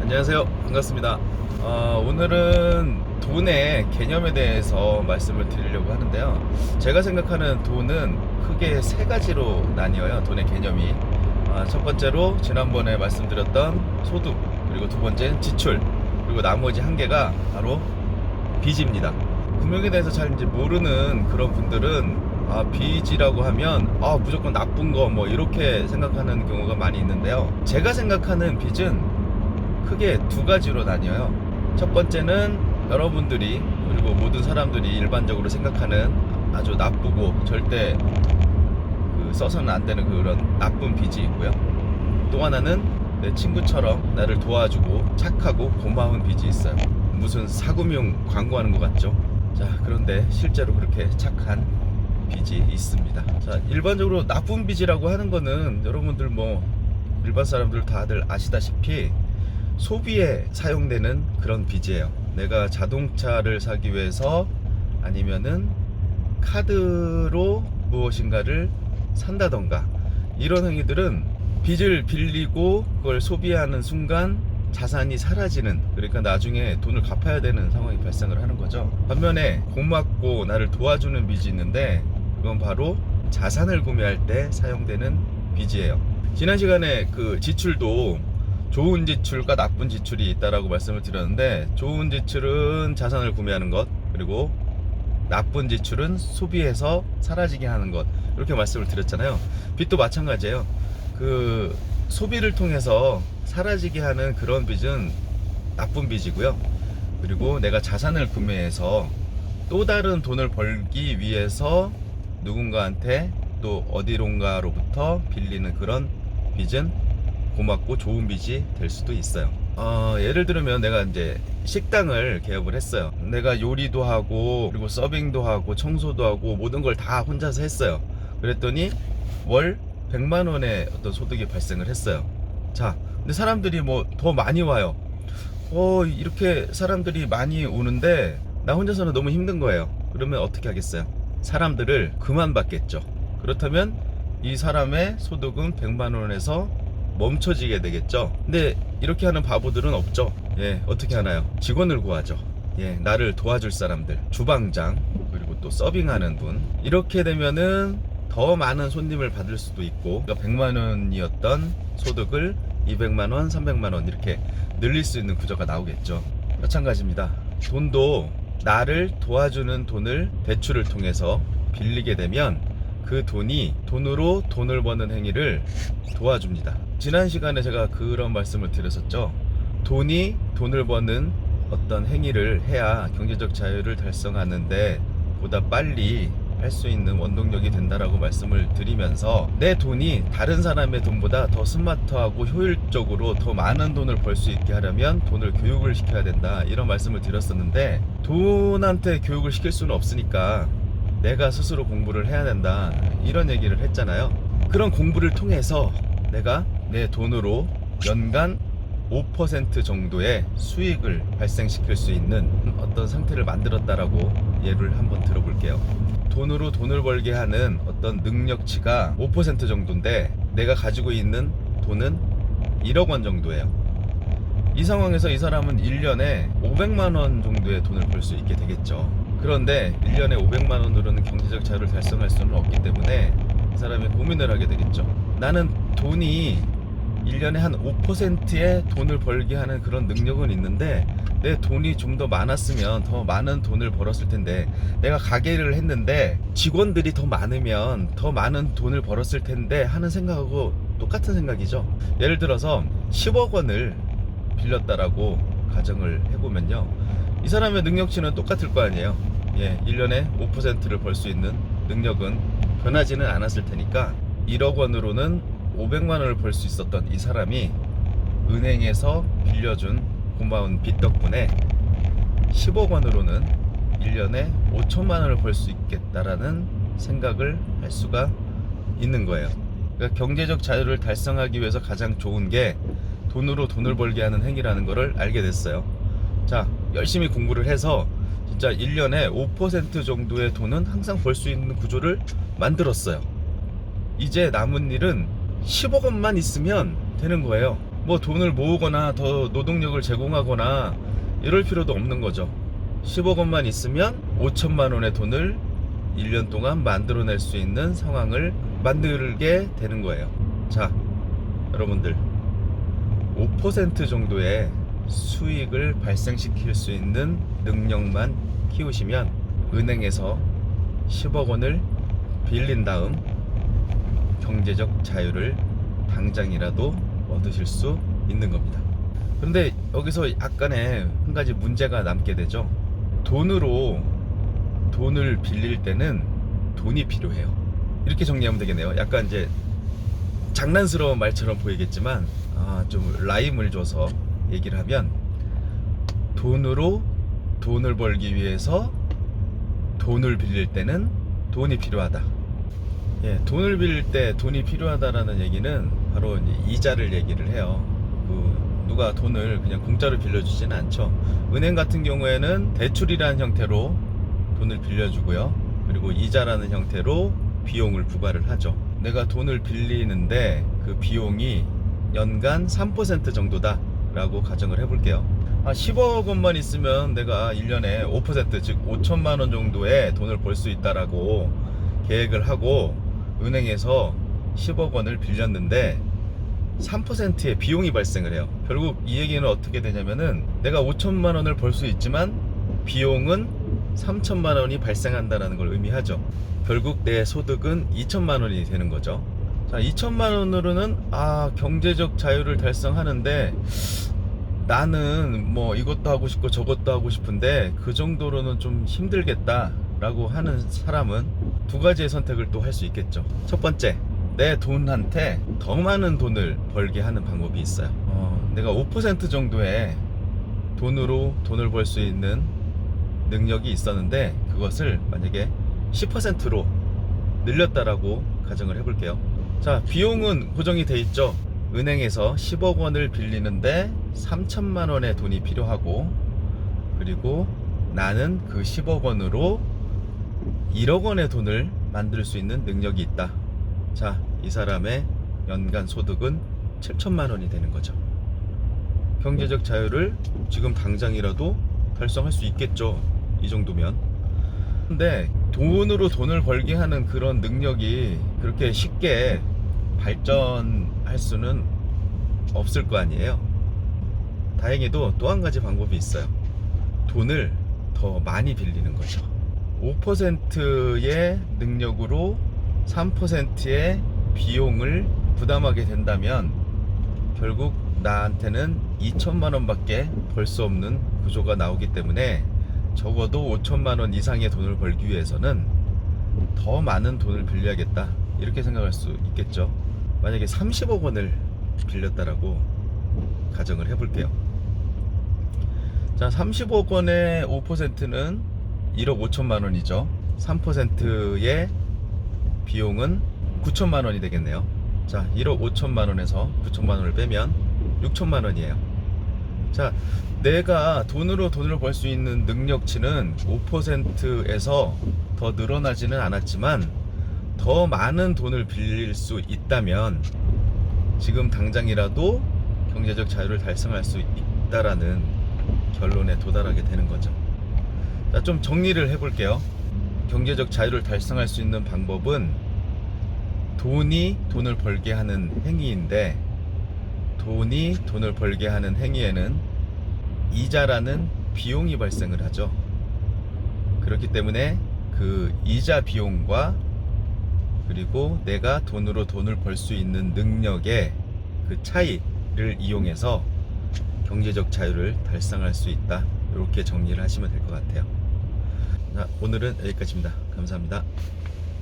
안녕하세요. 반갑습니다. 오늘은 돈의 개념에 대해서 말씀을 드리려고 하는데요. 제가 생각하는 돈은 크게 세 가지로 나뉘어요. 돈의 개념이. 첫 번째로 지난번에 말씀드렸던 소득, 그리고 두 번째는 지출, 그리고 나머지 한 개가 바로 빚입니다. 금융에 대해서 잘 이제 모르는 그런 분들은 빚이라고 하면 무조건 나쁜 거 뭐 이렇게 생각하는 경우가 많이 있는데요. 제가 생각하는 빚은 크게 두 가지로 나뉘어요. 첫 번째는 여러분들이 그리고 모든 사람들이 일반적으로 생각하는 아주 나쁘고 절대 써서는 안 되는 그런 나쁜 빚이 있고요. 또 하나는 내 친구처럼 나를 도와주고 착하고 고마운 빚이 있어요. 무슨 사금융 광고하는 것 같죠? 자, 그런데 실제로 그렇게 착한 빚이 있습니다. 자, 일반적으로 나쁜 빚이라고 하는 거는 여러분들 뭐 일반 사람들 다들 아시다시피 소비에 사용되는 그런 빚이에요. 내가 자동차를 사기 위해서 아니면은 카드로 무엇인가를 산다던가 이런 행위들은 빚을 빌리고 그걸 소비하는 순간 자산이 사라지는, 그러니까 나중에 돈을 갚아야 되는 상황이 발생을 하는 거죠. 반면에 고맙고 나를 도와주는 빚이 있는데 그건 바로 자산을 구매할 때 사용되는 빚이에요. 지난 시간에 그 지출도 좋은 지출과 나쁜 지출이 있다라고 말씀을 드렸는데, 좋은 지출은 자산을 구매하는 것, 그리고 나쁜 지출은 소비해서 사라지게 하는 것, 이렇게 말씀을 드렸잖아요. 빚도 마찬가지예요. 그 소비를 통해서 사라지게 하는 그런 빚은 나쁜 빚이고요. 그리고 내가 자산을 구매해서 또 다른 돈을 벌기 위해서 누군가한테 또 어디론가로부터 빌리는 그런 빚은 고맙고 좋은 빚이 될 수도 있어요. 예를 들면 내가 이제 식당을 개업을 했어요. 내가 요리도 하고 그리고 서빙도 하고 청소도 하고 모든 걸 다 혼자서 했어요. 그랬더니 월 100만 원의 어떤 소득이 발생을 했어요. 자, 근데 사람들이 뭐 더 많이 와요. 이렇게 사람들이 많이 오는데 나 혼자서는 너무 힘든 거예요. 그러면 어떻게 하겠어요? 사람들을 그만 받겠죠. 그렇다면 이 사람의 소득은 100만 원에서 멈춰지게 되겠죠. 근데 이렇게 하는 바보들은 없죠. 어떻게 하나요? 직원을 구하죠. 나를 도와줄 사람들, 주방장, 그리고 또 서빙하는 분. 이렇게 되면은 더 많은 손님을 받을 수도 있고, 그러니까 100만 원이었던 소득을 200만 원, 300만 원 이렇게 늘릴 수 있는 구조가 나오겠죠. 마찬가지입니다. 돈도 나를 도와주는 돈을 대출을 통해서 빌리게 되면 그 돈이 돈으로 돈을 버는 행위를 도와줍니다. 지난 시간에 제가 그런 말씀을 드렸었죠. 돈이 돈을 버는 어떤 행위를 해야 경제적 자유를 달성하는데 보다 빨리 할 수 있는 원동력이 된다라고 말씀을 드리면서, 내 돈이 다른 사람의 돈보다 더 스마트하고 효율적으로 더 많은 돈을 벌 수 있게 하려면 돈을 교육을 시켜야 된다, 이런 말씀을 드렸었는데, 돈한테 교육을 시킬 수는 없으니까 내가 스스로 공부를 해야 된다, 이런 얘기를 했잖아요. 그런 공부를 통해서 내가 내 돈으로 연간 5% 정도의 수익을 발생시킬 수 있는 어떤 상태를 만들었다라고 예를 한번 들어볼게요. 돈으로 돈을 벌게 하는 어떤 능력치가 5% 정도인데 내가 가지고 있는 돈은 1억 원 정도예요. 이 상황에서 이 사람은 1년에 500만 원 정도의 돈을 벌 수 있게 되겠죠. 그런데 1년에 500만 원으로는 경제적 자유를 달성할 수는 없기 때문에 이 사람이 고민을 하게 되겠죠. 나는 돈이 1년에 한 5%의 돈을 벌게 하는 그런 능력은 있는데, 내 돈이 좀 더 많았으면 더 많은 돈을 벌었을 텐데, 내가 가게를 했는데 직원들이 더 많으면 더 많은 돈을 벌었을 텐데 하는 생각하고 똑같은 생각이죠. 예를 들어서 10억 원을 빌렸다라고 가정을 해보면요, 이 사람의 능력치는 똑같을 거 아니에요. 1년에 5%를 벌 수 있는 능력은 변하지는 않았을 테니까 1억 원으로는 500만 원을 벌 수 있었던 이 사람이 은행에서 빌려준 고마운 빚 덕분에 10억 원으로는 1년에 5천만 원을 벌 수 있겠다라는 생각을 할 수가 있는 거예요. 그러니까 경제적 자유를 달성하기 위해서 가장 좋은 게 돈으로 돈을 벌게 하는 행위라는 거를 알게 됐어요. 자, 열심히 공부를 해서 진짜 1년에 5% 정도의 돈은 항상 벌 수 있는 구조를 만들었어요. 이제 남은 일은 10억 원만 있으면 되는 거예요. 뭐 돈을 모으거나 더 노동력을 제공하거나 이럴 필요도 없는 거죠. 10억 원만 있으면 5천만 원의 돈을 1년 동안 만들어낼 수 있는 상황을 만들게 되는 거예요. 자, 여러분들 5% 정도의 수익을 발생시킬 수 있는 능력만 키우시면 은행에서 10억 원을 빌린 다음 경제적 자유를 당장이라도 얻으실 수 있는 겁니다. 그런데 여기서 약간의 한 가지 문제가 남게 되죠. 돈을 빌릴 때는 돈이 필요해요. 이렇게 정리하면 되겠네요. 약간 이제 장난스러운 말처럼 보이겠지만 좀 라임을 줘서 얘기를 하면, 돈으로 돈을 벌기 위해서 돈을 빌릴 때는 돈이 필요하다. 예, 돈을 빌릴 때 돈이 필요하다라는 얘기는 바로 이자를 얘기를 해요. 누가 돈을 그냥 공짜로 빌려주지는 않죠. 은행 같은 경우에는 대출이라는 형태로 돈을 빌려주고요. 그리고 이자라는 형태로 비용을 부과를 하죠. 내가 돈을 빌리는데 그 비용이 연간 3% 정도다 라고 가정을 해볼게요. 10억 원만 있으면 내가 1년에 5%, 즉 5천만 원 정도의 돈을 벌 수 있다라고 계획을 하고 은행에서 10억 원을 빌렸는데 3%의 비용이 발생을 해요. 결국 이 얘기는 어떻게 되냐면은, 내가 5천만 원을 벌 수 있지만 비용은 3천만 원이 발생한다는 걸 의미하죠. 결국 내 소득은 2천만 원이 되는 거죠. 자, 2천만 원으로는 경제적 자유를 달성하는데 나는 뭐 이것도 하고 싶고 저것도 하고 싶은데 그 정도로는 좀 힘들겠다 라고 하는 사람은 두 가지의 선택을 또 할 수 있겠죠. 첫 번째, 내 돈한테 더 많은 돈을 벌게 하는 방법이 있어요. 내가 5% 정도의 돈으로 돈을 벌 수 있는 능력이 있었는데 그것을 만약에 10%로 늘렸다라고 가정을 해볼게요. 자, 비용은 고정이 돼 있죠. 은행에서 10억 원을 빌리는데 3천만 원의 돈이 필요하고, 그리고 나는 그 10억 원으로 1억 원의 돈을 만들 수 있는 능력이 있다. 자, 이 사람의 연간 소득은 7천만 원이 되는 거죠. 경제적 자유를 지금 당장이라도 달성할 수 있겠죠. 이 정도면. 근데 돈으로 돈을 벌게 하는 그런 능력이 그렇게 쉽게 발전할 수는 없을 거 아니에요. 다행히도 또 한 가지 방법이 있어요. 돈을 더 많이 빌리는 거죠. 5%의 능력으로 3%의 비용을 부담하게 된다면 결국 나한테는 2천만 원밖에 벌 수 없는 구조가 나오기 때문에, 적어도 5천만 원 이상의 돈을 벌기 위해서는 더 많은 돈을 빌려야겠다, 이렇게 생각할 수 있겠죠. 만약에 30억 원을 빌렸다라고 가정을 해볼게요. 자, 30억 원의 5%는 1억 5천만 원이죠. 3%의 비용은 9천만 원이 되겠네요. 자, 1억 5천만 원에서 9천만 원을 빼면 6천만 원이에요. 자, 내가 돈으로 돈을 벌 수 있는 능력치는 5%에서 더 늘어나지는 않았지만 더 많은 돈을 빌릴 수 있다면 지금 당장이라도 경제적 자유를 달성할 수 있다라는 결론에 도달하게 되는 거죠. 자, 좀 정리를 해볼게요. 경제적 자유를 달성할 수 있는 방법은 돈이 돈을 벌게 하는 행위인데, 돈이 돈을 벌게 하는 행위에는 이자라는 비용이 발생을 하죠. 그렇기 때문에 그 이자 비용과 그리고 내가 돈으로 돈을 벌 수 있는 능력의 그 차이를 이용해서 경제적 자유를 달성할 수 있다, 이렇게 정리를 하시면 될 것 같아요. 자, 오늘은 여기까지입니다. 감사합니다.